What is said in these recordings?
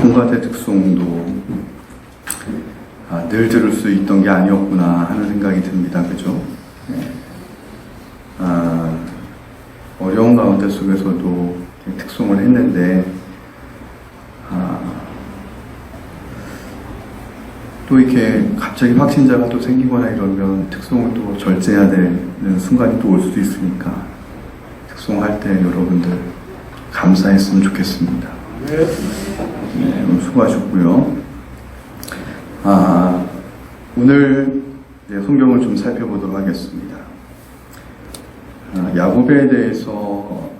송가대 특송도 늘 들을 수 있던 게 아니었구나 하는 생각이 듭니다. 그죠? 어려운 가운데 속에서도 특송을 했는데 또 이렇게 갑자기 확진자가 또 생기거나 이러면 특송을 또 절제해야 되는 순간이 또 올 수도 있으니까 특송할 때 여러분들 감사했으면 좋겠습니다. 네, 오늘 수고하셨고요. 오늘 성경을 좀 살펴보도록 하겠습니다. 야곱에 대해서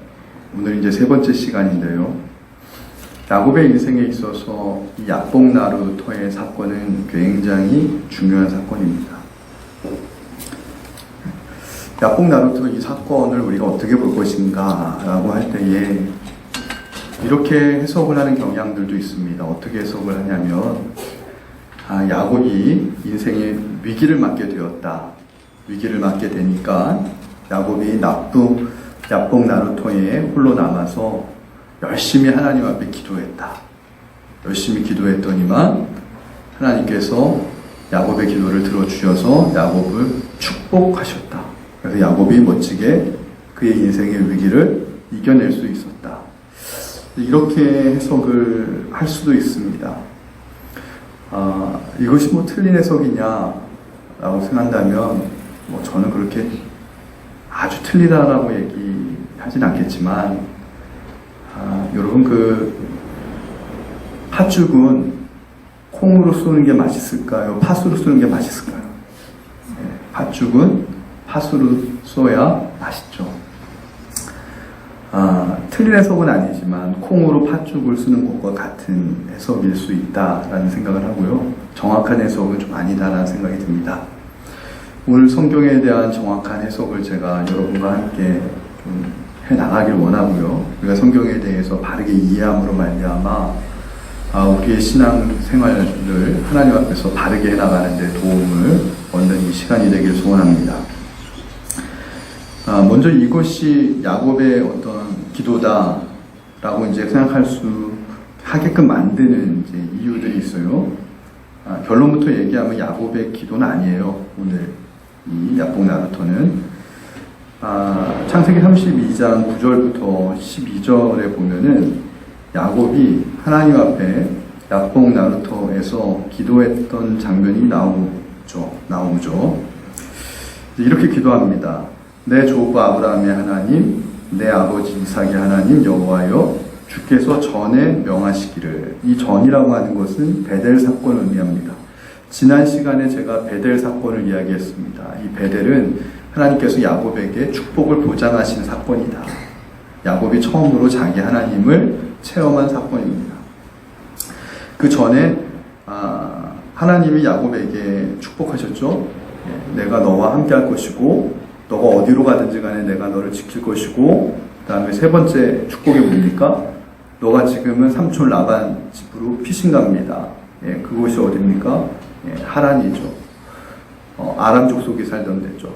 오늘 이제 세 번째 시간인데요. 야곱의 인생에 있어서 이 야복 나루터의 사건은 굉장히 중요한 사건입니다. 야복 나루터 이 사건을 우리가 어떻게 볼 것인가 라고 할 때에 이렇게 해석을 하는 경향들도 있습니다. 어떻게 해석을 하냐면 야곱이 인생에 위기를 맞게 되었다. 위기를 맞게 되니까 야곱이 야복 나루터에 홀로 남아서 열심히 하나님 앞에 기도했다. 열심히 기도했더니만 하나님께서 야곱의 기도를 들어주셔서 야곱을 축복하셨다. 그래서 야곱이 멋지게 그의 인생의 위기를 이겨낼 수 있었다. 이렇게 해석을 할 수도 있습니다. 이것이 틀린 해석이냐라고 생각한다면 저는 그렇게 아주 틀리다라고 얘기하진 않겠지만 여러분 팥죽은 콩으로 쏘는 게 맛있을까요? 팥으로 쏘는 게 맛있을까요? 팥죽은 팥으로 쏘야 맛있죠. 틀린 해석은 아니지만 콩으로 팥죽을 쓰는 것과 같은 해석일 수 있다라는 생각을 하고요. 정확한 해석은 좀 아니다라는 생각이 듭니다. 오늘 성경에 대한 정확한 해석을 제가 여러분과 함께 좀 해나가길 원하고요. 우리가 성경에 대해서 바르게 이해함으로 말미암아 우리의 신앙 생활을 하나님 앞에서 바르게 해나가는 데 도움을 얻는 이 시간이 되길 소원합니다. 먼저 이것이 야곱의 어떤 기도다라고 이제 생각할 수 하게끔 만드는 이제 이유들이 있어요. 결론부터 얘기하면 야곱의 기도는 아니에요. 오늘 이 야복 나루터는 창세기 32장 9절부터 12절에 보면은 야곱이 하나님 앞에 야복 나루터에서 기도했던 장면이 나오죠. 이렇게 기도합니다. 내 조부 아브라함의 하나님, 내 아버지 이삭의 하나님 여호와여, 주께서 전에 명하시기를. 이 전이라고 하는 것은 베델 사건을 의미합니다. 지난 시간에 제가 베델 사건을 이야기했습니다. 이 베델은 하나님께서 야곱에게 축복을 보장하신 사건이다. 야곱이 처음으로 자기 하나님을 체험한 사건입니다. 그 전에 하나님이 야곱에게 축복하셨죠. 내가 너와 함께 할 것이고 너가 어디로 가든지 간에 내가 너를 지킬 것이고, 그 다음에 세 번째 축복이 뭡니까? 너가 지금은 삼촌 라반 집으로 피신 갑니다. 그곳이 어디입니까? 하란이죠. 아람 족속이 살던 데죠.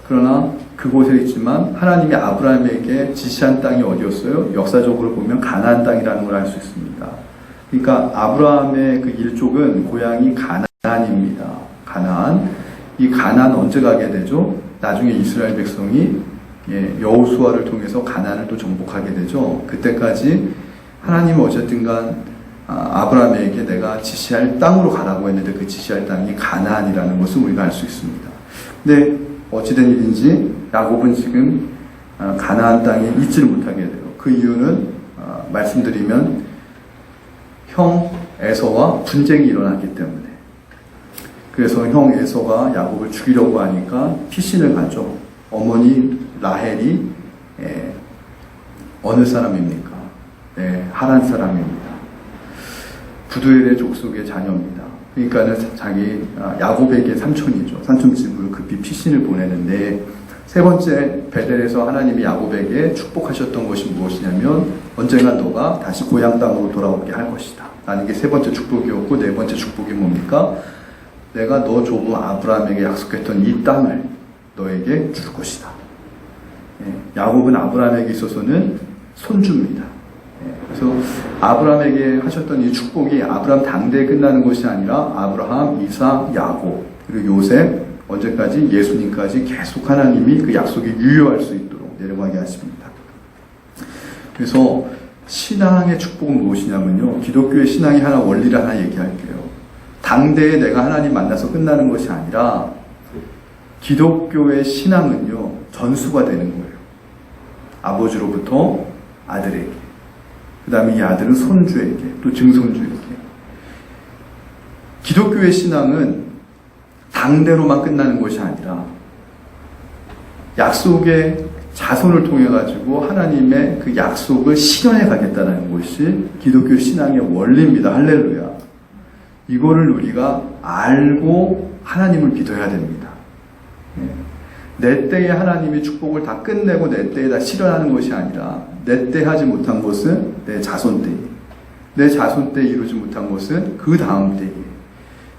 그러나 그곳에 있지만 하나님이 아브라함에게 지시한 땅이 어디였어요? 역사적으로 보면 가나안 땅이라는 걸 알 수 있습니다. 그러니까 아브라함의 그 일족은 고향이 가나안입니다. 가나안. 이 가나안 언제 가게 되죠? 나중에 이스라엘 백성이 여호수아를 통해서 가나안을 또 정복하게 되죠. 그때까지 하나님은 어쨌든간 아브라함에게 내가 지시할 땅으로 가라고 했는데 그 지시할 땅이 가나안이라는 것을 우리가 알 수 있습니다. 근데 어찌된 일인지 야곱은 지금 가나안 땅에 있지를 못하게 돼요. 그 이유는 말씀드리면 형 에서와 분쟁이 일어났기 때문에. 그래서 형 에서가 야곱을 죽이려고 하니까 피신을 가죠. 어머니 라헬이 어느 사람입니까? 하란 사람입니다. 부두엘의 족속의 자녀입니다. 그러니까는 야곱에게 삼촌이죠. 삼촌 집으로 급히 피신을 보내는데, 세 번째 베델에서 하나님이 야곱에게 축복하셨던 것이 무엇이냐면 언젠간 너가 다시 고향 땅으로 돌아오게 할 것이다 라는 게 세 번째 축복이었고, 네 번째 축복이 뭡니까? 내가 너 조부 아브라함에게 약속했던 이 땅을 너에게 줄 것이다. 야곱은 아브라함에게 있어서는 손주입니다. 그래서 아브라함에게 하셨던 이 축복이 아브라함 당대에 끝나는 것이 아니라 아브라함, 이삭, 야곱, 그리고 요셉, 언제까지? 예수님까지 계속 하나님이 그 약속이 유효할 수 있도록 내려가게 하십니다. 그래서 신앙의 축복은 무엇이냐면요, 기독교의 신앙이 하나 원리를 하나 얘기할게요. 당대에 내가 하나님 만나서 끝나는 것이 아니라 기독교의 신앙은요, 전수가 되는 거예요. 아버지로부터 아들에게, 그 다음에 이 아들은 손주에게, 또 증손주에게. 기독교의 신앙은 당대로만 끝나는 것이 아니라 약속의 자손을 통해 가지고 하나님의 그 약속을 실현해 가겠다는 것이 기독교 신앙의 원리입니다. 할렐루야. 이거를 우리가 알고 하나님을 믿어야 됩니다. 내 때에 하나님이 축복을 다 끝내고 내 때에 다 실현하는 것이 아니라 내 때 하지 못한 것은 내 자손 때에, 내 자손 때 이루지 못한 것은 그 다음 때에.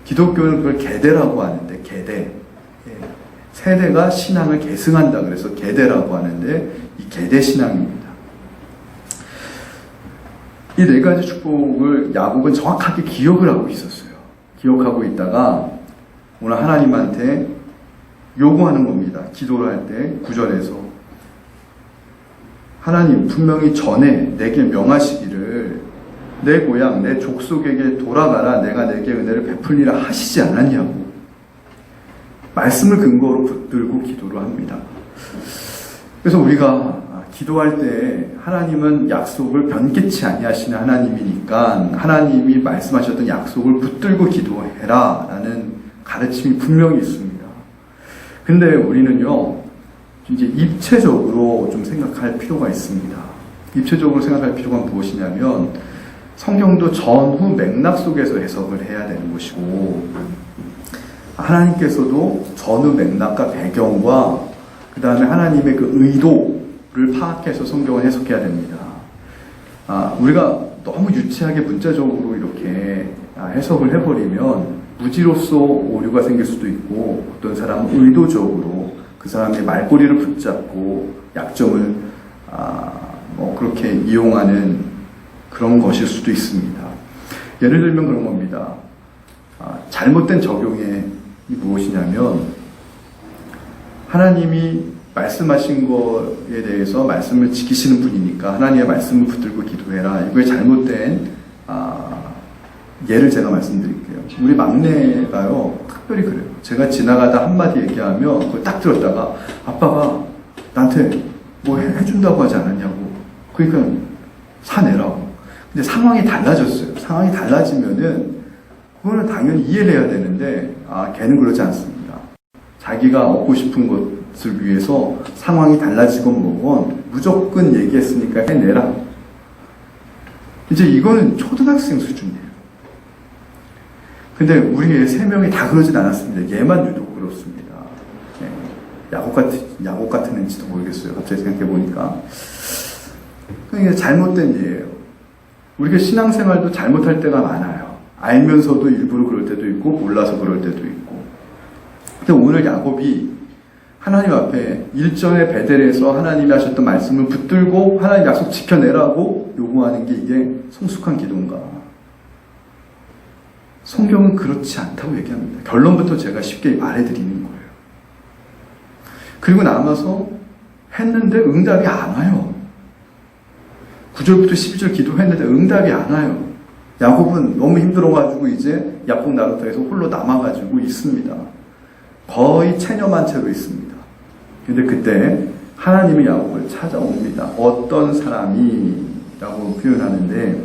기독교는 그걸 계대라고 하는데, 계대. 세대가 신앙을 계승한다 그래서 계대라고 하는데, 이 계대 신앙입니다. 이 네 가지 축복을 야곱은 정확하게 기억을 하고 있었어요. 기억하고 있다가 오늘 하나님한테 요구하는 겁니다. 기도를 할 때 9절에서 하나님, 분명히 전에 내게 명하시기를 내 고향, 내 족속에게 돌아가라, 내가 내게 은혜를 베풀리라 하시지 않았냐고 말씀을 근거로 붙들고 기도를 합니다. 그래서 우리가 기도할 때 하나님은 약속을 변개치 아니하시는 하나님이니까 하나님이 말씀하셨던 약속을 붙들고 기도해라 라는 가르침이 분명히 있습니다. 근데 우리는요, 이제 입체적으로 좀 생각할 필요가 있습니다. 입체적으로 생각할 필요가 무엇이냐면 성경도 전후 맥락 속에서 해석을 해야 되는 것이고, 하나님께서도 전후 맥락과 배경과 그 다음에 하나님의 그 의도를 파악해서 성경을 해석해야 됩니다. 우리가 너무 유치하게 문자적으로 이렇게 해석을 해버리면 무지로서 오류가 생길 수도 있고, 어떤 사람은 의도적으로 그 사람의 말꼬리를 붙잡고 약점을 그렇게 이용하는 그런 것일 수도 있습니다. 예를 들면 그런 겁니다. 잘못된 적용이 무엇이냐면 하나님이 말씀하신 것에 대해서 말씀을 지키시는 분이니까 하나님의 말씀을 붙들고 기도해라. 이거에 잘못된 예를 제가 말씀드릴게요. 우리 막내가요, 특별히 그래요. 제가 지나가다 한마디 얘기하면 그걸 딱 들었다가 아빠가 나한테 뭐 해준다고 하지 않았냐고. 그러니까 사내라고. 근데 상황이 달라졌어요. 상황이 달라지면은 그거는 당연히 이해를 해야 되는데 걔는 그러지 않습니다. 자기가 얻고 싶은 것을 위해서 상황이 달라지건 뭐건 무조건 얘기했으니까 해내라. 이제 이거는 초등학생 수준이에요. 근데 우리 세 명이 다 그러진 않았습니다. 얘만 유독 그렇습니다. 야곱 같은 애인지도 모르겠어요. 갑자기 생각해보니까. 그게 잘못된 예예요. 우리가 신앙생활도 잘못할 때가 많아요. 알면서도 일부러 그럴 때도 있고 몰라서 그럴 때도 있고. 근데 오늘 야곱이 하나님 앞에 일전에 베델에서 하나님이 하셨던 말씀을 붙들고 하나님 약속 지켜내라고 요구하는 게 이게 성숙한 기도인가? 성경은 그렇지 않다고 얘기합니다. 결론부터 제가 쉽게 말해드리는 거예요. 그리고 남아서 했는데 응답이 안 와요. 9절부터 12절 기도했는데 응답이 안 와요. 야곱은 너무 힘들어가지고 이제 야복 나루터에서 홀로 남아가지고 있습니다. 거의 체념한 채로 있습니다. 근데 그때 하나님이 야곱을 찾아옵니다. 어떤 사람이라고 표현하는데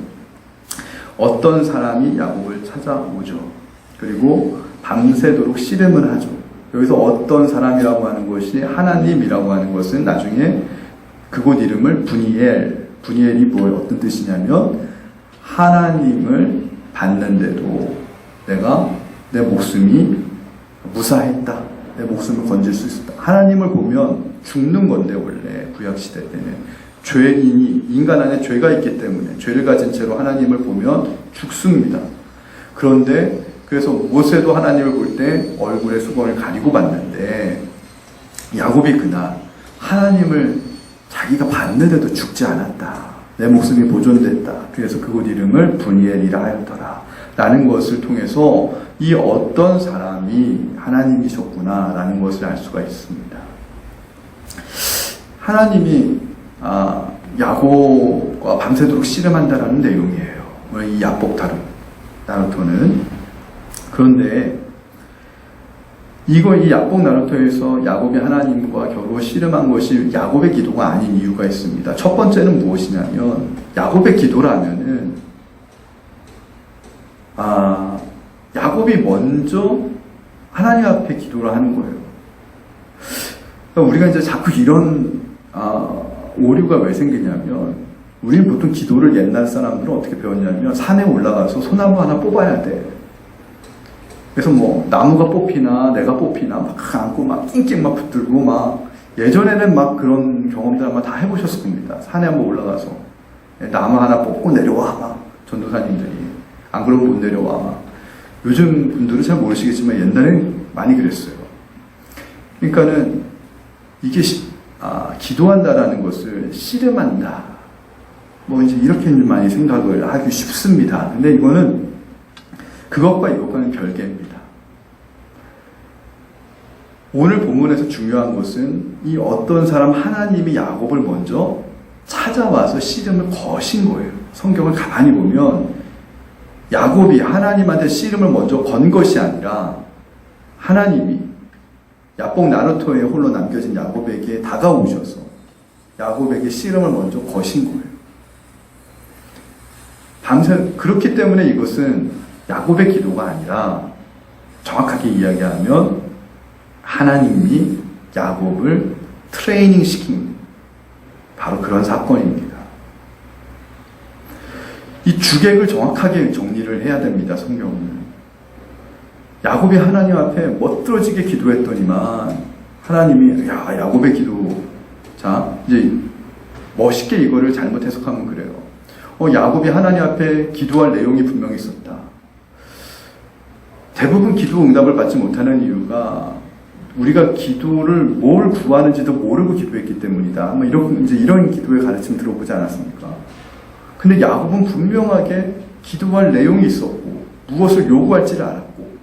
어떤 사람이 야곱을 찾아오죠. 그리고 밤새도록 씨름을 하죠. 여기서 어떤 사람이라고 하는 것이 하나님이라고 하는 것은 나중에 그곳 이름을 분이엘이 어떤 뜻이냐면 하나님을 받는데도 내가 내 목숨이 무사했다. 내 목숨을 건질 수 있었다. 하나님을 보면 죽는 건데 원래 구약시대 때는 인간 안에 죄가 있기 때문에 죄를 가진 채로 하나님을 보면 죽습니다. 그런데 그래서 모세도 하나님을 볼 때 얼굴에 수건을 가리고 봤는데 야곱이 그날 하나님을 자기가 봤는데도 죽지 않았다. 내 목숨이 보존됐다. 그래서 그곳 이름을 브니엘이라 하였더라. 라는 것을 통해서 이 어떤 사람이 하나님이셨구나 라는 것을 알 수가 있습니다. 하나님이 야곱과 밤새도록 씨름한다라는 내용이에요. 이 야복 나루토는. 그런데 이 야복 나루토에서 야곱이 하나님과 겨루 씨름한 것이 야곱의 기도가 아닌 이유가 있습니다. 첫 번째는 무엇이냐면 야곱의 기도라면은 야곱이 먼저 하나님 앞에 기도를 하는 거예요. 그러니까 우리가 이제 자꾸 이런 오류가 왜 생기냐면 우리는 보통 기도를 옛날 사람들은 어떻게 배웠냐면 산에 올라가서 소나무 하나 뽑아야 돼. 그래서 뭐 나무가 뽑히나 내가 뽑히나 막 안고 막 낑낑 막 붙들고 막 예전에는 막 그런 경험들 아마 다 해보셨을 겁니다. 산에 한번 올라가서 나무 하나 뽑고 내려와 막 전도사님들이 안 그러면 못 내려와 막. 요즘 분들은 잘 모르시겠지만 옛날엔 많이 그랬어요. 그러니까는 이게 기도한다라는 것을 씨름한다. 뭐 이제 이렇게 많이 생각을 하기 쉽습니다. 근데 이거는 그것과 이것과는 별개입니다. 오늘 본문에서 중요한 것은 이 어떤 사람 하나님이 야곱을 먼저 찾아와서 씨름을 거신 거예요. 성경을 가만히 보면 야곱이 하나님한테 씨름을 먼저 건 것이 아니라 하나님이 야복 나루토에 홀로 남겨진 야곱에게 다가오셔서 야곱에게 씨름을 먼저 거신 거예요. 그렇기 때문에 이것은 야곱의 기도가 아니라 정확하게 이야기하면 하나님이 야곱을 트레이닝 시킨 바로 그런 사건입니다. 이 주객을 정확하게 정리를 해야 됩니다. 성경은. 야곱이 하나님 앞에 멋들어지게 기도했더니만 하나님이 야곱의 기도 자 이제 멋있게 이거를 잘못 해석하면 그래요. 야곱이 하나님 앞에 기도할 내용이 분명히 있었다. 대부분 기도 응답을 받지 못하는 이유가 우리가 기도를 뭘 구하는지도 모르고 기도했기 때문이다. 뭐 이런 기도의 가르침 들어보지 않았습니까? 근데 야곱은 분명하게 기도할 내용이 있었고 무엇을 요구할지를 알았고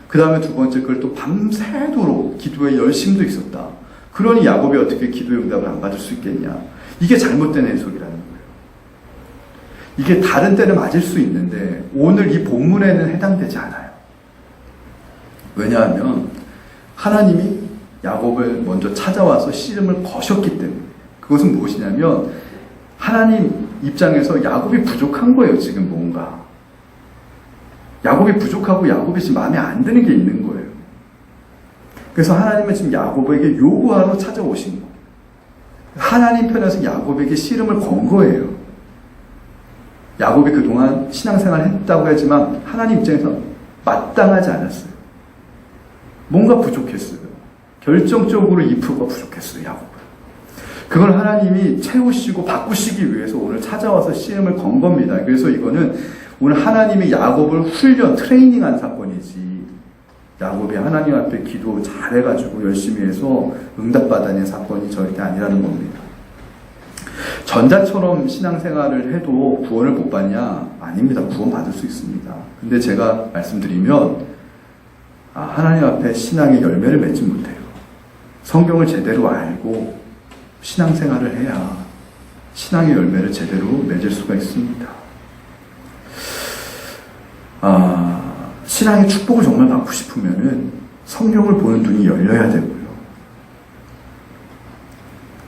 그 다음에 두 번째 그걸 또 밤새도록 기도에 열심도 있었다. 그러니 야곱이 어떻게 기도의 응답을 안 받을 수 있겠냐. 이게 잘못된 해석이라는 거예요. 이게 다른 때는 맞을 수 있는데 오늘 이 본문에는 해당되지 않아요. 왜냐하면 하나님이 야곱을 먼저 찾아와서 씨름을 거셨기 때문에. 그것은 무엇이냐면 하나님 입장에서 야곱이 부족한 거예요. 지금 뭔가 야곱이 부족하고 야곱이 지금 마음에 안 드는 게 있는 거예요. 그래서 하나님은 지금 야곱에게 요구하러 찾아오신 거예요. 하나님 편에서 야곱에게 씨름을 건 거예요. 야곱이 그동안 신앙생활을 했다고 하지만 하나님 입장에서 마땅하지 않았어요. 뭔가 부족했어요. 결정적으로 이프가 부족했어요. 야곱은. 그걸 하나님이 채우시고 바꾸시기 위해서 오늘 찾아와서 씨름을 건 겁니다. 그래서 이거는 오늘 하나님이 야곱을 훈련, 트레이닝한 사건이지 야곱이 하나님 앞에 기도 잘해가지고 열심히 해서 응답받아낸 사건이 절대 아니라는 겁니다. 전자처럼 신앙생활을 해도 구원을 못 받냐? 아닙니다. 구원 받을 수 있습니다. 근데 제가 말씀드리면 하나님 앞에 신앙의 열매를 맺지 못해요. 성경을 제대로 알고 신앙생활을 해야 신앙의 열매를 제대로 맺을 수가 있습니다. 신앙의 축복을 정말 받고 싶으면은 성경을 보는 눈이 열려야 되고요.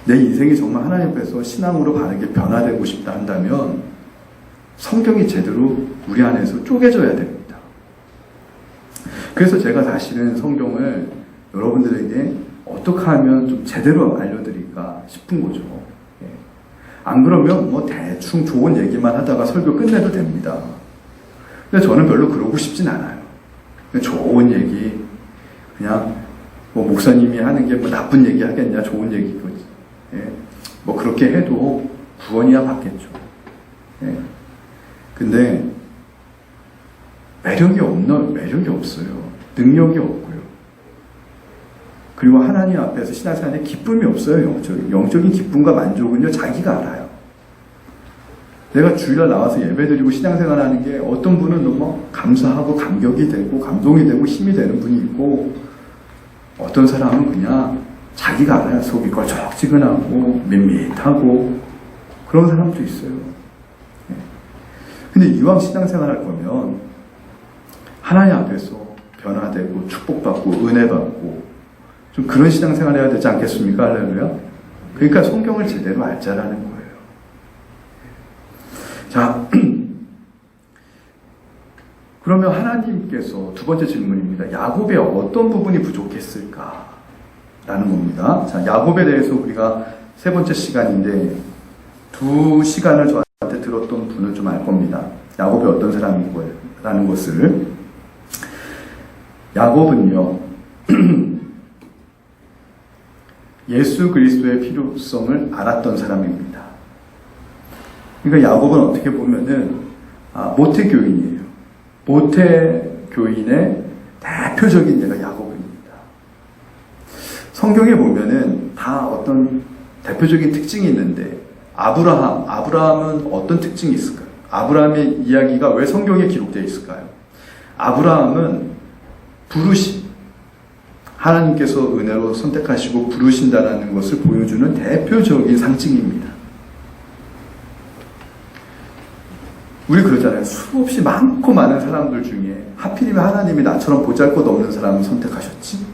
내 인생이 정말 하나님 앞에서 신앙으로 바르게 변화되고 싶다 한다면 성경이 제대로 우리 안에서 쪼개져야 됩니다. 그래서 제가 사실은 성경을 여러분들에게 어떻게 하면 좀 제대로 알려드릴까 싶은 거죠. 안 그러면 뭐 대충 좋은 얘기만 하다가 설교 끝내도 됩니다. 근데 저는 별로 그러고 싶진 않아요. 좋은 얘기, 그냥 뭐 목사님이 하는 게 뭐 나쁜 얘기 하겠냐, 좋은 얘기거지. 뭐 그렇게 해도 구원이야 받겠죠. 근데 매력이 없어요. 능력이 없고요. 그리고 하나님 앞에서 신앙생활에 기쁨이 없어요. 영적인 기쁨과 만족은요 자기가 알아요. 내가 주일날 나와서 예배드리고 신앙생활하는 게 어떤 분은 너무 감사하고 감격이 되고 감동이 되고 힘이 되는 분이 있고, 어떤 사람은 그냥 자기가 알아야 속이 걸쩍지근하고 밋밋하고 그런 사람도 있어요. 근데 이왕 신앙생활 할 거면 하나님 앞에서 변화되고 축복받고 은혜받고 좀 그런 신앙생활 해야 되지 않겠습니까? 할렐루야. 그러니까 성경을 제대로 알자라는 거예요. 자, 그러면 하나님께서 두 번째 질문입니다. 야곱의 어떤 부분이 부족했을까? 라는 겁니다. 자, 야곱에 대해서 우리가 세 번째 시간인데 두 시간을 저한테 들었던 분은 좀 알 겁니다. 야곱이 어떤 사람인 거라는 것을. 야곱은요, 예수 그리스도의 필요성을 알았던 사람입니다. 그러니까 야곱은 어떻게 보면은 모태 교인이에요. 모태 교인의 대표적인 예가 야곱입니다. 성경에 보면은 다 어떤 대표적인 특징이 있는데, 아브라함은 어떤 특징이 있을까요? 아브라함의 이야기가 왜 성경에 기록되어 있을까요? 아브라함은 부르심, 하나님께서 은혜로 선택하시고 부르신다는 것을 보여주는 대표적인 상징입니다. 우리 그러잖아요. 수없이 많고 많은 사람들 중에 하필이면 하나님이 나처럼 보잘것없는 사람을 선택하셨지?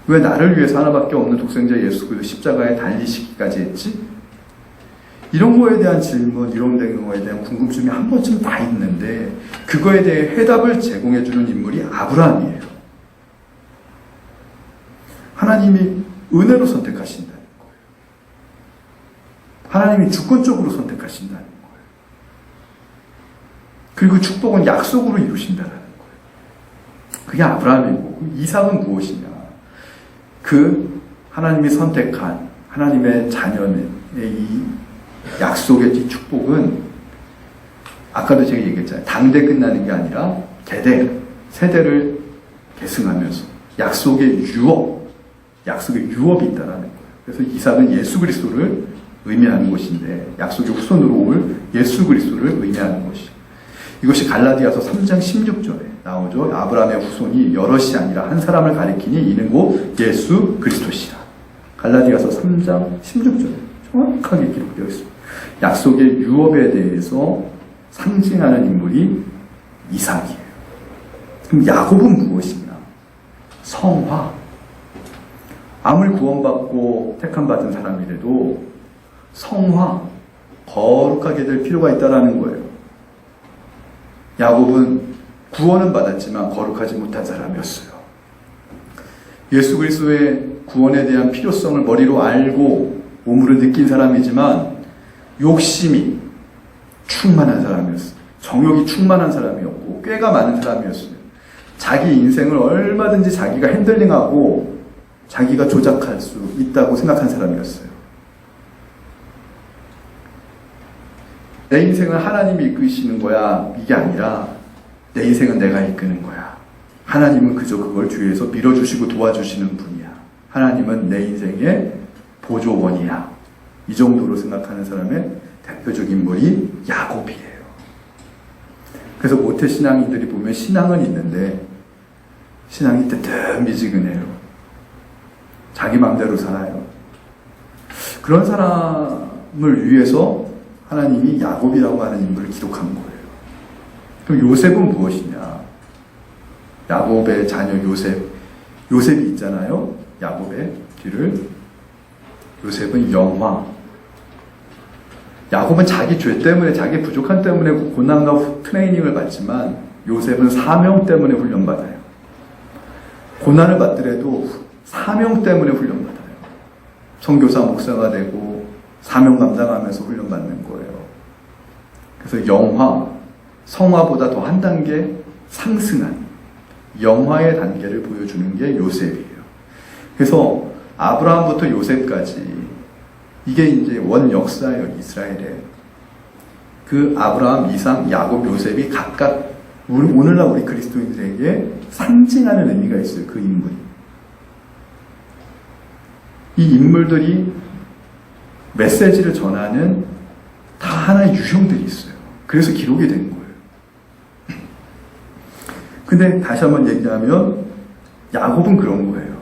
왜 나를 위해서 하나밖에 없는 독생자 예수 그리스도 십자가에 달리시기까지 했지? 이런 거에 대한 질문, 이런 거에 대한 궁금증이 한 번쯤 다 있는데, 그거에 대해 해답을 제공해주는 인물이 아브라함이에요. 하나님이 은혜로 선택하신다는 거예요. 하나님이 주권적으로 선택하신다는 거예요. 그리고 축복은 약속으로 이루신다는 거예요. 그게 아브라함이고, 이삭은 무엇이냐? 그 하나님이 선택한 하나님의 자녀의 이 약속의 이 축복은 아까도 제가 얘기했잖아요. 당대 끝나는 게 아니라 세대를 계승하면서 약속의 유업이 있다라는 거예요. 그래서 이삭은 예수 그리스도를 의미하는 것인데, 약속의 후손으로 올 예수 그리스도를 의미하는 것이죠. 이것이 갈라디아서 3장 16절에 나오죠. 아브라함의 후손이 여럿이 아니라 한 사람을 가리키니 이는 곧 예수 그리스도시라. 갈라디아서 3장 16절에 정확하게 기록되어 있습니다. 약속의 유업에 대해서 상징하는 인물이 이삭이에요. 그럼 야곱은 무엇이냐? 성화. 아무리 구원받고 택함받은 사람이라도 성화, 거룩하게 될 필요가 있다는 거예요. 야곱은 구원은 받았지만 거룩하지 못한 사람이었어요. 예수 그리스도의 구원에 대한 필요성을 머리로 알고 몸으로 느낀 사람이지만 욕심이 충만한 사람이었어요. 정욕이 충만한 사람이었고 꾀가 많은 사람이었어요. 자기 인생을 얼마든지 자기가 핸들링하고 자기가 조작할 수 있다고 생각한 사람이었어요. 내 인생을 하나님이 이끄시는 거야, 이게 아니라 내 인생은 내가 이끄는 거야. 하나님은 그저 그걸 뒤에서 밀어주시고 도와주시는 분이야. 하나님은 내 인생의 보조원이야. 이 정도로 생각하는 사람의 대표적인 인물이 야곱이에요. 그래서 모태신앙인들이 보면 신앙은 있는데 신앙이 뜨뜻미지근해요. 자기 마음대로 살아요. 그런 사람을 위해서 하나님이 야곱이라고 하는 인물을 기록한 거예요. 그럼 요셉은 무엇이냐? 야곱의 자녀 요셉이 있잖아요. 야곱의 뒤를. 요셉은 영화. 야곱은 자기 죄 때문에, 자기 부족함 때문에 고난과 트레이닝을 받지만 요셉은 사명 때문에 훈련받아요. 고난을 받더라도 사명 때문에 훈련받아요. 선교사 목사가 되고 사명 감당하면서 훈련받는 거예요. 그래서 성화보다 더 한 단계 상승한 영화의 단계를 보여주는 게 요셉이에요. 그래서 아브라함부터 요셉까지 이게 이제 원 역사예요, 이스라엘에. 그 아브라함, 이삭, 야곱, 요셉이 각각 오늘날 우리 그리스도인들에게 상징하는 의미가 있어요, 그 인물이. 이 인물들이 메시지를 전하는 다 하나의 유형들이 있어요. 그래서 기록이 된 거예요. 근데 다시 한번 얘기하면 야곱은 그런 거예요.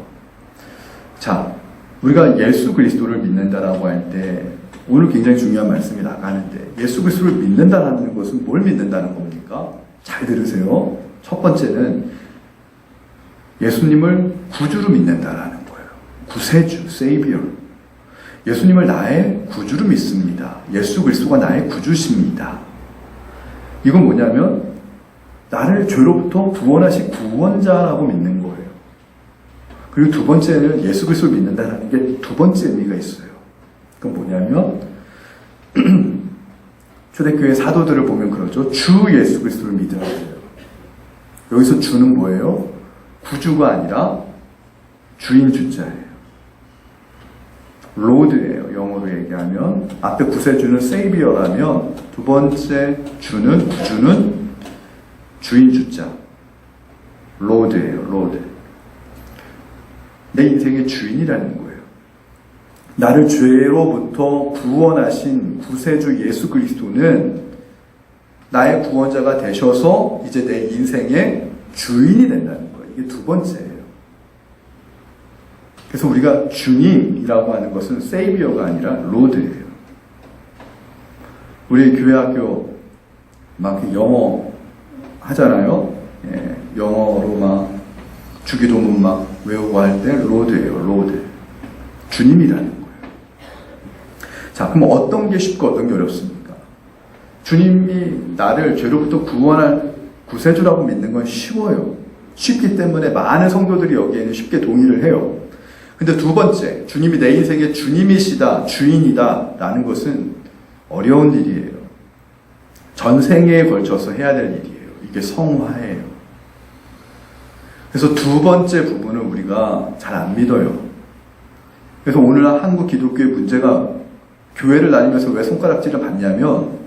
자, 우리가 예수 그리스도를 믿는다라고 할 때 오늘 굉장히 중요한 말씀이 나가는데 예수 그리스도를 믿는다라는 것은 뭘 믿는다는 겁니까? 잘 들으세요. 첫 번째는 예수님을 구주로 믿는다라는 거예요. 구세주, 세이비어. 예수님을 나의 구주로 믿습니다. 예수 그리스도가 나의 구주십니다. 이건 뭐냐면 나를 죄로부터 구원하신 구원자라고 믿는 거예요. 그리고 두 번째는 예수 그리스도를 믿는다는 게 두 번째 의미가 있어요. 그건 뭐냐면 초대교회 사도들을 보면 그러죠. 주 예수 그리스도를 믿으라 그래요. 여기서 주는 뭐예요? 구주가 아니라 주인 주자예요. 로드예요. 영어로 얘기하면 앞에 구세주는 세이비어라면 두 번째 주는 구주는 주인 주자 로드예요. 로드. 내 인생의 주인이라는 거예요. 나를 죄로부터 구원하신 구세주 예수 그리스도는 나의 구원자가 되셔서 이제 내 인생의 주인이 된다는 거예요. 이게 두 번째예요. 그래서 우리가 주님이라고 하는 것은 세이비어가 아니라 로드예요. 우리 교회 학교 막 영어 하잖아요. 예, 영어로 막 주기도문 막 외우고 할 때 로드예요. 로드. 주님이라는 거예요. 자, 그럼 어떤 게 쉽고 어떤 게 어렵습니까? 주님이 나를 죄로부터 구원할 구세주라고 믿는 건 쉬워요. 쉽기 때문에 많은 성도들이 여기에는 쉽게 동의를 해요. 근데 두 번째, 주님이 내 인생의 주님이시다, 주인이다 라는 것은 어려운 일이에요. 전생에 걸쳐서 해야 될 일이에요. 이게 성화예요. 그래서 두 번째 부분은 우리가 잘 안 믿어요. 그래서 오늘날 한국 기독교의 문제가 교회를 다니면서 왜 손가락질을 받냐면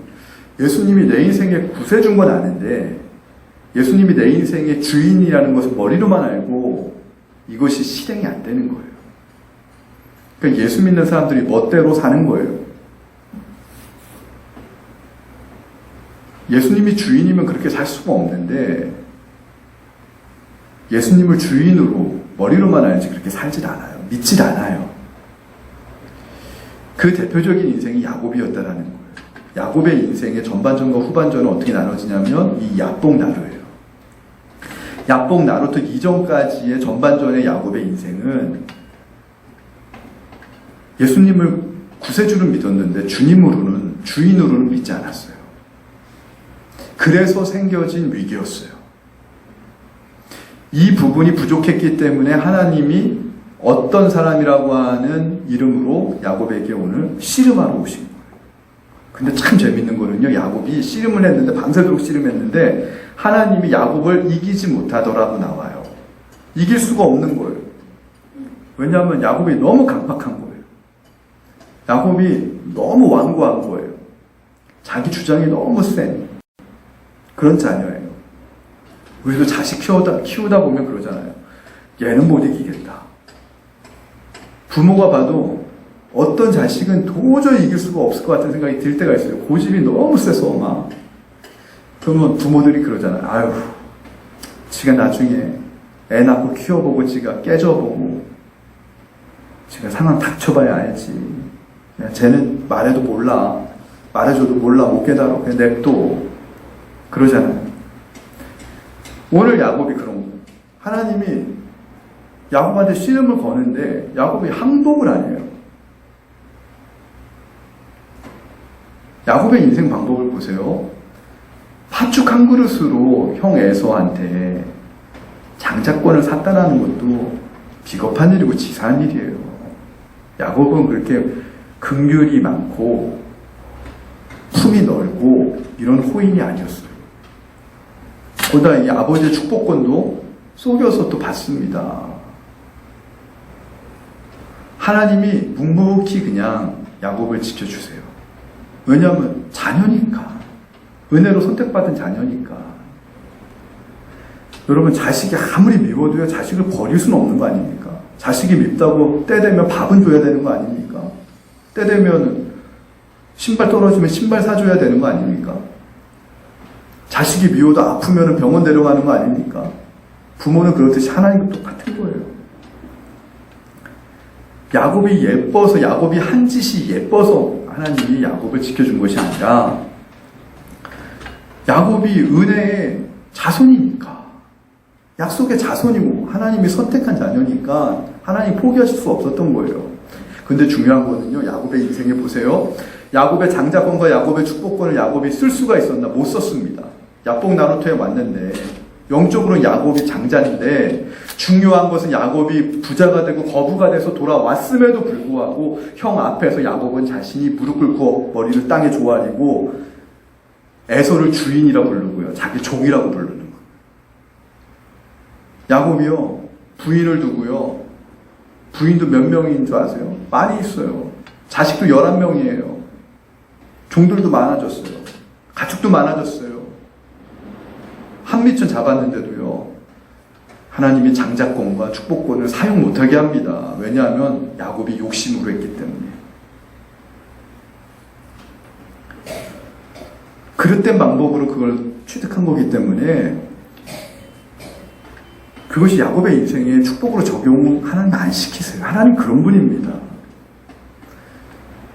예수님이 내 인생의 구세주인 건 아는데 예수님이 내 인생의 주인이라는 것을 머리로만 알고 이것이 실행이 안 되는 거예요. 그러니까 예수 믿는 사람들이 멋대로 사는 거예요. 예수님이 주인이면 그렇게 살 수가 없는데 예수님을 주인으로 머리로만 알지 그렇게 살질 않아요. 믿질 않아요. 그 대표적인 인생이 야곱이었다라는 거예요. 야곱의 인생의 전반전과 후반전은 어떻게 나눠지냐면 이 야복나루예요. 야복나루터 이전까지의 전반전의 야곱의 인생은 예수님을 구세주로 믿었는데 주인으로는 믿지 않았어요. 그래서 생겨진 위기였어요. 이 부분이 부족했기 때문에 하나님이 어떤 사람이라고 하는 이름으로 야곱에게 오늘 씨름하러 오신 거예요. 근데 참 재밌는 거는요. 야곱이 씨름을 했는데 밤새도록 씨름했는데 하나님이 야곱을 이기지 못하더라고 나와요. 이길 수가 없는 거예요. 왜냐하면 야곱이 너무 강팍한 거예요. 야곱이 너무 완고한 거예요. 자기 주장이 너무 센 그런 자녀예요. 우리도 자식 키우다 보면 그러잖아요. 얘는 못 이기겠다. 부모가 봐도 어떤 자식은 도저히 이길 수가 없을 것 같은 생각이 들 때가 있어요. 고집이 너무 세서 막. 그러면 부모들이 그러잖아요. 아유, 지가 나중에 애 낳고 키워보고 지가 깨져보고 지가 상황 닥쳐봐야 알지. 쟤는 말해도 몰라. 말해줘도 몰라. 못 깨달아. 그냥 냅둬. 그러잖아요. 오늘 야곱이 그런 거예요. 하나님이 야곱한테 씨름을 거는데 야곱이 항복을 안 해요. 야곱의 인생 방법을 보세요. 팥죽 한 그릇으로 형 에서한테 장자권을 샀다라는 것도 비겁한 일이고 치사한 일이에요. 야곱은 그렇게 긍휼이 많고 품이 넓고 이런 호인이 아니었어요. 거기다 이 아버지의 축복권도 속여서 또 받습니다. 하나님이 묵묵히 그냥 야곱을 지켜주세요. 왜냐하면 자녀니까. 은혜로 선택받은 자녀니까. 여러분 자식이 아무리 미워도요 자식을 버릴 수는 없는 거 아닙니까? 자식이 밉다고 때 되면 밥은 줘야 되는 거 아닙니까? 때 되면 신발 떨어지면 신발 사줘야 되는 거 아닙니까? 자식이 미워도 아프면 병원 데려가는 거 아닙니까? 부모는 그렇듯이 하나님도 똑같은 거예요. 야곱이 예뻐서, 야곱이 한 짓이 예뻐서 하나님이 야곱을 지켜준 것이 아니라 야곱이 은혜의 자손이니까, 약속의 자손이고 하나님이 선택한 자녀니까 하나님 포기하실 수 없었던 거예요. 근데 중요한 거는요, 야곱의 인생에 보세요. 야곱의 장자권과 야곱의 축복권을 야곱이 쓸 수가 있었나? 못 썼습니다. 야복 나루토에 왔는데 영적으로는 야곱이 장자인데 중요한 것은 야곱이 부자가 되고 거부가 돼서 돌아왔음에도 불구하고 형 앞에서 야곱은 자신이 무릎 꿇고 머리를 땅에 조아리고 에서를 주인이라 부르고요, 자기 종이라고 부르는 거예요. 야곱이요, 부인을 두고요, 부인도 몇 명인 줄 아세요? 많이 있어요. 자식도 11명이에요. 종들도 많아졌어요. 가축도 많아졌어요. 한미천 잡았는데도요, 하나님이 장자권과 축복권을 사용 못하게 합니다. 왜냐하면 야곱이 욕심으로 했기 때문에. 그릇된 방법으로 그걸 취득한 거기 때문에 그것이 야곱의 인생에 축복으로 적용 하나님 안 시키세요. 하나님 그런 분입니다.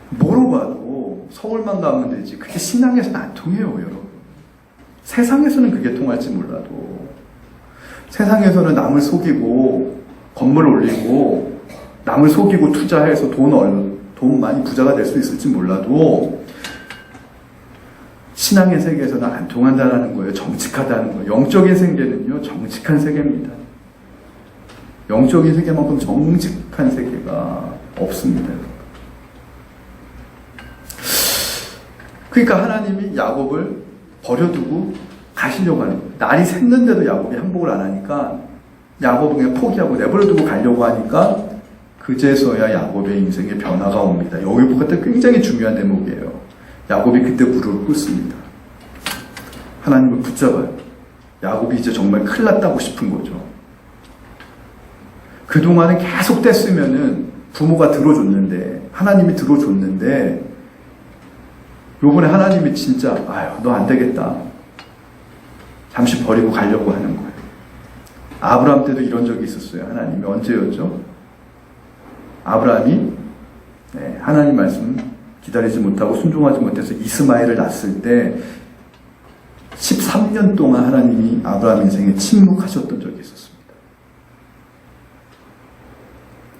뭐로 봐도 서울만 가면 되지 그게 신앙에서는 안 통해요, 여러분. 세상에서는 그게 통할지 몰라도, 세상에서는 남을 속이고 건물 올리고 남을 속이고 투자해서 돈 많이 부자가 될 수 있을지 몰라도 신앙의 세계에서는 안 통한다는 거예요. 정직하다는 거예요. 영적인 세계는요, 정직한 세계입니다. 영적인 세계만큼 정직한 세계가 없습니다. 그러니까 하나님이 야곱을 버려두고 가시려고 하는 거예요. 날이 샜는데도 야곱이 항복을 안 하니까 야곱은 그냥 포기하고 내버려두고 가려고 하니까 그제서야 야곱의 인생에 변화가 옵니다. 여기부터 굉장히 중요한 대목이에요. 야곱이 그때 무릎을 꿇습니다. 하나님을 붙잡아요. 야곱이 이제 정말 큰일 났다고 싶은 거죠. 그동안은 계속 뗐으면은 부모가 들어줬는데, 하나님이 들어줬는데, 요번에 하나님이 진짜, 아유, 너 안 되겠다. 잠시 버리고 가려고 하는 거예요. 아브라함 때도 이런 적이 있었어요. 하나님이 언제였죠? 아브라함이 하나님 말씀 기다리지 못하고 순종하지 못해서 이스마엘을 낳았을 때 13년 동안 하나님이 아브라함 인생에 침묵하셨던 적이 있었습니다.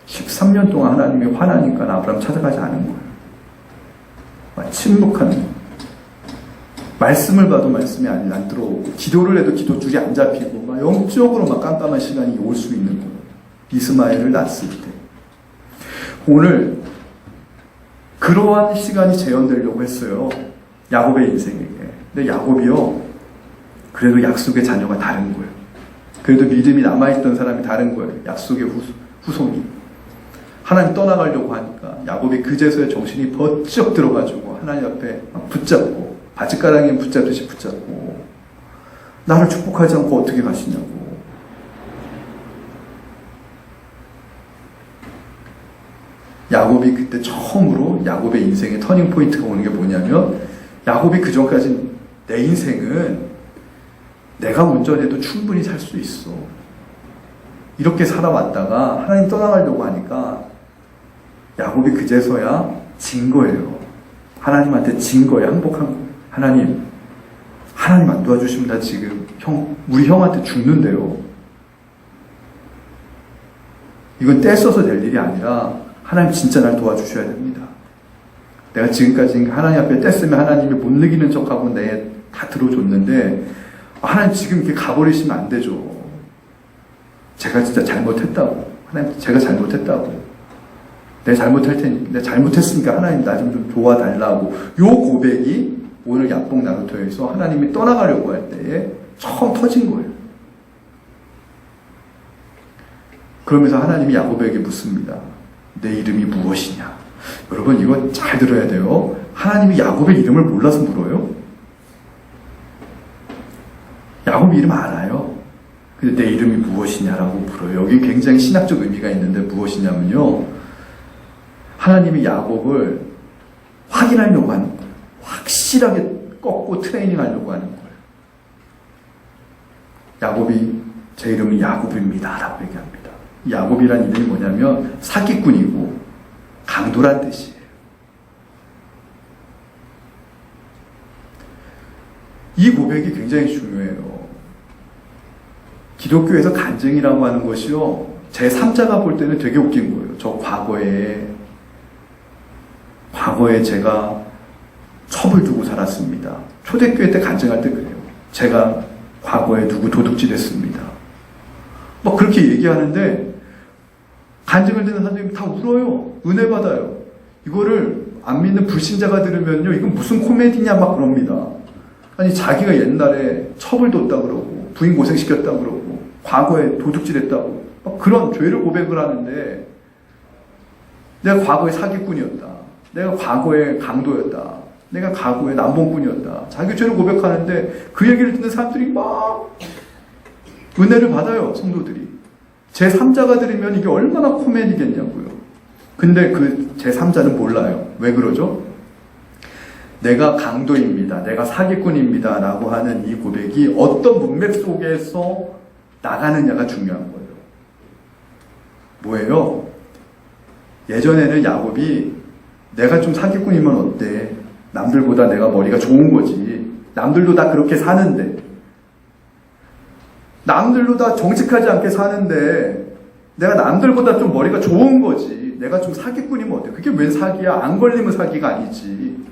13년 동안 하나님이 화나니까 아브라함 찾아가지 않은 거예요. 막 침묵하는 거예요. 말씀을 봐도 말씀이 안 들어오고, 기도를 해도 기도줄이 안 잡히고, 막 영적으로 막 깜깜한 시간이 올 수 있는 거예요. 이스마엘을 낳았을 때. 오늘 그러한 시간이 재현되려고 했어요. 야곱의 인생에게. 근데 야곱이요, 그래도 약속의 자녀가 다른 거예요. 그래도 믿음이 남아있던 사람이 다른 거예요. 약속의 후손이. 하나님 떠나가려고 하니까 야곱이 그제서야 정신이 번쩍 들어가지고 하나님 앞에 붙잡고, 바짓가랑이에 붙잡듯이 붙잡고, 나를 축복하지 않고 어떻게 가시냐고. 야곱이 그때 처음으로 야곱의 인생의 터닝 포인트가 오는 게 뭐냐면, 야곱이 그전까지 내 인생은 내가 운전해도 충분히 살 수 있어, 이렇게 살아왔다가 하나님 떠나가려고 하니까 야곱이 그제서야 진 거예요. 하나님한테 진 거예요. 항복한 거예요. 하나님 안 도와주시면 나 지금 우리 형한테 죽는데요. 이건 떼써서 될 일이 아니라 하나님 진짜 날 도와주셔야 됩니다. 내가 지금까지 하나님 앞에 뗐으면 하나님이 못 이기는 척하고 내 다 들어줬는데, 하나님 지금 이렇게 가버리시면 안 되죠. 제가 진짜 잘못했다고. 하나님 제가 잘못했다고. 내가 잘못할 테니, 내가 잘못했으니까 하나님 나 좀 도와달라고. 요 고백이 오늘 야복 나루토에서 하나님이 떠나가려고 할 때에 처음 터진 거예요. 그러면서 하나님이 야곱에게 묻습니다. 내 이름이 무엇이냐? 여러분 이거 잘 들어야 돼요. 하나님이 야곱의 이름을 몰라서 물어요? 야곱의 이름 알아요. 근데 내 이름이 무엇이냐라고 물어요. 여기 굉장히 신학적 의미가 있는데 무엇이냐면요, 하나님이 야곱을 확인하려고 하는 거예요. 확실하게 꺾고 트레이닝 하려고 하는 거예요. 야곱이, 제 이름은 야곱입니다 라고 얘기합니다. 야곱이란 이름이 뭐냐면 사기꾼이고 강도란 뜻이에요. 이 고백이 굉장히 중요해요. 기독교에서 간증이라고 하는 것이요, 제 3자가 볼 때는 되게 웃긴 거예요. 저 과거에 제가 첩을 두고 살았습니다. 초대교회 때 간증할 때 그래요. 제가 과거에 누구 도둑질 했습니다. 막 그렇게 얘기하는데 간증을 듣는 사람들이 다 울어요. 은혜 받아요. 이거를 안 믿는 불신자가 들으면요, 이건 무슨 코미디냐 막 그럽니다. 아니, 자기가 옛날에 첩을 뒀다 그러고 부인 고생시켰다 그러고 과거에 도둑질했다고 막 그런 죄를 고백을 하는데, 내가 과거에 사기꾼이었다, 내가 과거에 강도였다, 내가 과거에 남봉꾼이었다, 자기 죄를 고백하는데 그 얘기를 듣는 사람들이 막 은혜를 받아요. 성도들이. 제3자가 들으면 이게 얼마나 코미디겠냐고요. 근데 그 제3자는 몰라요. 왜 그러죠? 내가 강도입니다, 내가 사기꾼입니다 라고 하는 이 고백이 어떤 문맥 속에서 나가느냐가 중요한 거예요. 뭐예요? 예전에는 야곱이 내가 좀 사기꾼이면 어때? 남들보다 내가 머리가 좋은 거지. 남들도 다 그렇게 사는데, 남들도 다 정직하지 않게 사는데 내가 남들보다 좀 머리가 좋은 거지. 내가 좀 사기꾼이면 어때? 그게 웬 사기야? 안 걸리면 사기가 아니지.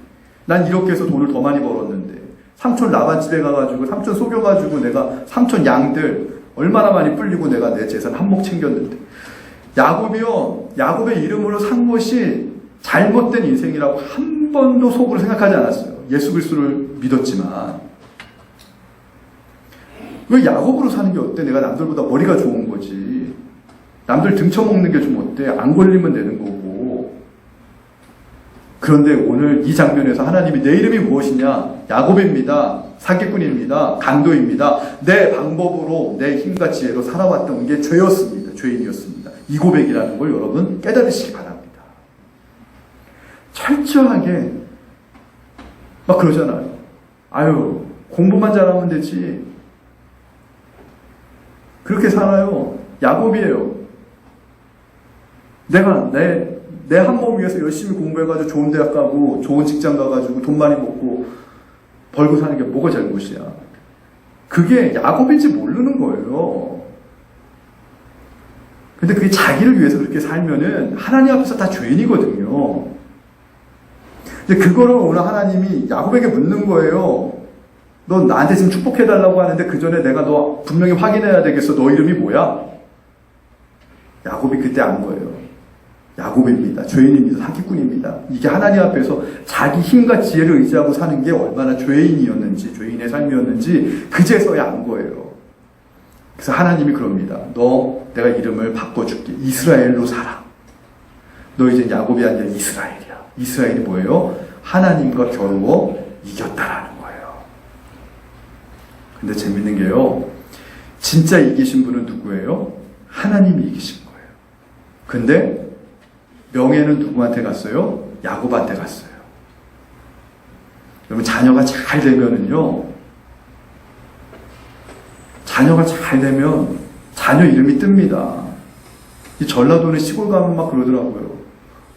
난 이렇게 해서 돈을 더 많이 벌었는데, 삼촌 라반 집에 가가지고 삼촌 속여가지고 내가 삼촌 양들 얼마나 많이 불리고 내가 내 재산 한몫 챙겼는데. 야곱의 이름으로 산 것이 잘못된 인생이라고 한 번도 속으로 생각하지 않았어요. 예수 그리스도를 믿었지만. 왜 야곱으로 사는 게 어때? 내가 남들보다 머리가 좋은 거지. 남들 등쳐먹는 게 좀 어때? 안 걸리면 되는 거고. 그런데 오늘 이 장면에서 하나님이 내 이름이 무엇이냐? 야곱입니다. 사기꾼입니다. 강도입니다. 내 방법으로, 내 힘과 지혜로 살아왔던 게 죄였습니다. 죄인이었습니다. 이 고백이라는 걸 여러분 깨달으시기 바랍니다. 철저하게 막 그러잖아요. 아유, 공부만 잘하면 되지. 그렇게 살아요. 야곱이에요. 내가 내 한 몸 위해서 열심히 공부해가지고 좋은 대학 가고 좋은 직장 가가지고 돈 많이 먹고 벌고 사는 게 뭐가 잘못이야. 그게 야곱인지 모르는 거예요. 근데 그게 자기를 위해서 그렇게 살면은 하나님 앞에서 다 죄인이거든요. 근데 그거를 오늘 하나님이 야곱에게 묻는 거예요. 너 나한테 지금 축복해달라고 하는데 그 전에 내가 너 분명히 확인해야 되겠어. 너 이름이 뭐야? 야곱이 그때 안 거예요. 야곱입니다. 죄인입니다. 사기꾼입니다. 이게 하나님 앞에서 자기 힘과 지혜를 의지하고 사는 게 얼마나 죄인이었는지, 죄인의 삶이었는지 그제서야 안 거예요. 그래서 하나님이 그럽니다. 너 내가 이름을 바꿔줄게. 이스라엘로 살아. 너 이제 야곱이 아니라 이스라엘이야. 이스라엘이 뭐예요? 하나님과 겨루어 이겼다라는 거예요. 근데 재밌는 게요, 진짜 이기신 분은 누구예요? 하나님이 이기신 거예요. 근데 명예는 누구한테 갔어요? 야곱한테 갔어요. 여러분, 자녀가 잘 되면은요, 자녀가 잘 되면 자녀 이름이 뜹니다. 이 전라도는 시골 가면 막 그러더라고요.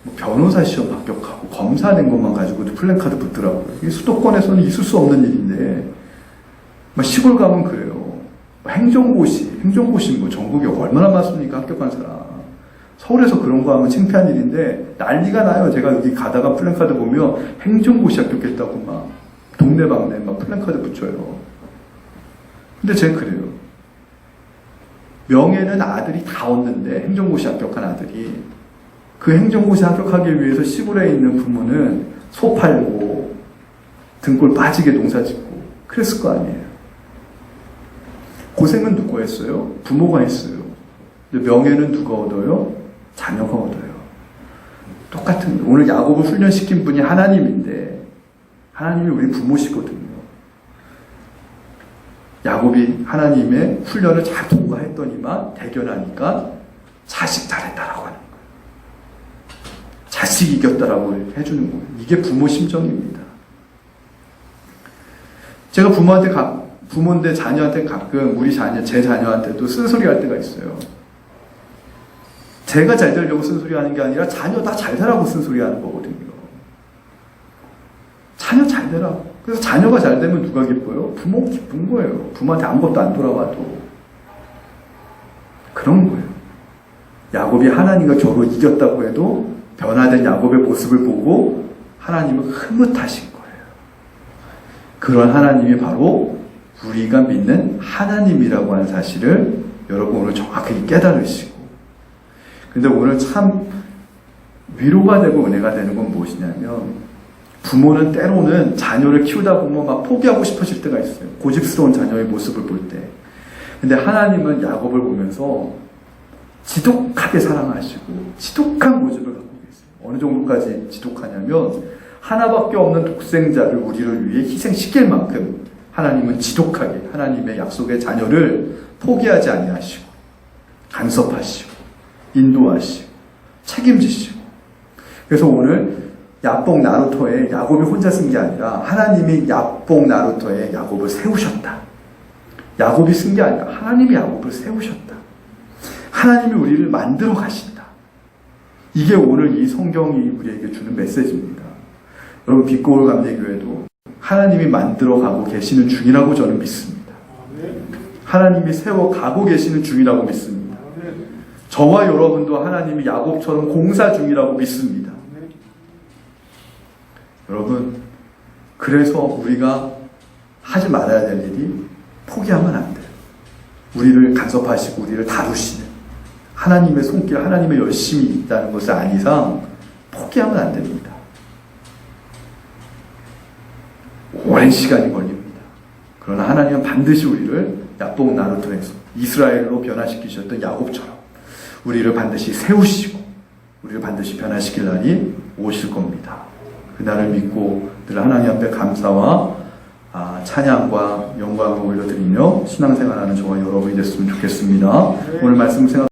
뭐 변호사 시험 합격하고 검사 된 것만 가지고도 플랜카드 붙더라고요. 이게 수도권에서는 있을 수 없는 일인데, 막 시골 가면 그래요. 행정고시 뭐 전국에 얼마나 많습니까? 합격한 사람. 서울에서 그런 거 하면 창피한 일인데 난리가 나요. 제가 여기 가다가 플랜카드 보면 행정고시 합격했다고 막 동네방네 막 플랜카드 붙여요. 근데 제가 그래요. 명예는 아들이 다 얻는데, 행정고시 합격한 아들이 그 행정고시 합격하기 위해서 시골에 있는 부모는 소 팔고 등골 빠지게 농사 짓고 그랬을 거 아니에요. 고생은 누가 했어요? 부모가 했어요. 근데 명예는 누가 얻어요? 자녀가 얻어요. 똑같은, 오늘 야곱을 훈련시킨 분이 하나님인데 하나님이 우리 부모시거든요. 야곱이 하나님의 훈련을 잘 통과했더니만 대견하니까 자식 잘했다라고 하는 거예요. 자식 이겼다라고 해주는 거예요. 이게 부모 심정입니다. 제가 부모인데 자녀한테 가끔 제 자녀한테도 쓴소리 할 때가 있어요. 제가 잘 되려고 쓴소리 하는 게 아니라 자녀 다 잘 되라고 쓴소리 하는 거거든요. 자녀 잘 되라고. 그래서 자녀가 잘 되면 누가 기뻐요? 부모 기쁜 거예요. 부모한테 아무것도 안 돌아와도. 그런 거예요. 야곱이 하나님과 겨우 이겼다고 해도 변화된 야곱의 모습을 보고 하나님은 흐뭇하신 거예요. 그런 하나님이 바로 우리가 믿는 하나님이라고 하는 사실을 여러분 오늘 정확히 깨달으시고, 근데 오늘 참 위로가 되고 은혜가 되는 건 무엇이냐면, 부모는 때로는 자녀를 키우다 보면 막 포기하고 싶어질 때가 있어요. 고집스러운 자녀의 모습을 볼 때. 근데 하나님은 야곱을 보면서 지독하게 사랑하시고 지독한 모습을 갖고 계세요. 어느 정도까지 지독하냐면 하나밖에 없는 독생자를 우리를 위해 희생시킬 만큼 하나님은 지독하게 하나님의 약속의 자녀를 포기하지 아니하시고 간섭하시고 인도하시고 책임지시고. 그래서 오늘 야복 나루터에 야곱이 혼자 쓴 게 아니라 하나님이 야복 나루터에 야곱을 세우셨다. 야곱이 쓴 게 아니라 하나님이 야곱을 세우셨다. 하나님이 우리를 만들어 가신다. 이게 오늘 이 성경이 우리에게 주는 메시지입니다. 여러분, 빛고울 감리교회도 하나님이 만들어 가고 계시는 중이라고 저는 믿습니다. 하나님이 세워 가고 계시는 중이라고 믿습니다. 저와 여러분도 하나님이 야곱처럼 공사 중이라고 믿습니다. 여러분, 그래서 우리가 하지 말아야 될 일이 포기하면 안 돼요. 우리를 간섭하시고 우리를 다루시는 하나님의 손길, 하나님의 열심이 있다는 것을 안 이상 포기하면 안 됩니다. 오랜 시간이 걸립니다. 그러나 하나님은 반드시 우리를 야복 나루터에서 이스라엘로 변화시키셨던 야곱처럼 우리를 반드시 세우시고 우리를 반드시 변화시킬 날이 오실 겁니다. 그날을 믿고 늘 하나님 앞에 감사와 찬양과 영광을 올려드리며 신앙생활하는 저와 여러분이 됐으면 좋겠습니다. 오늘 말씀 생각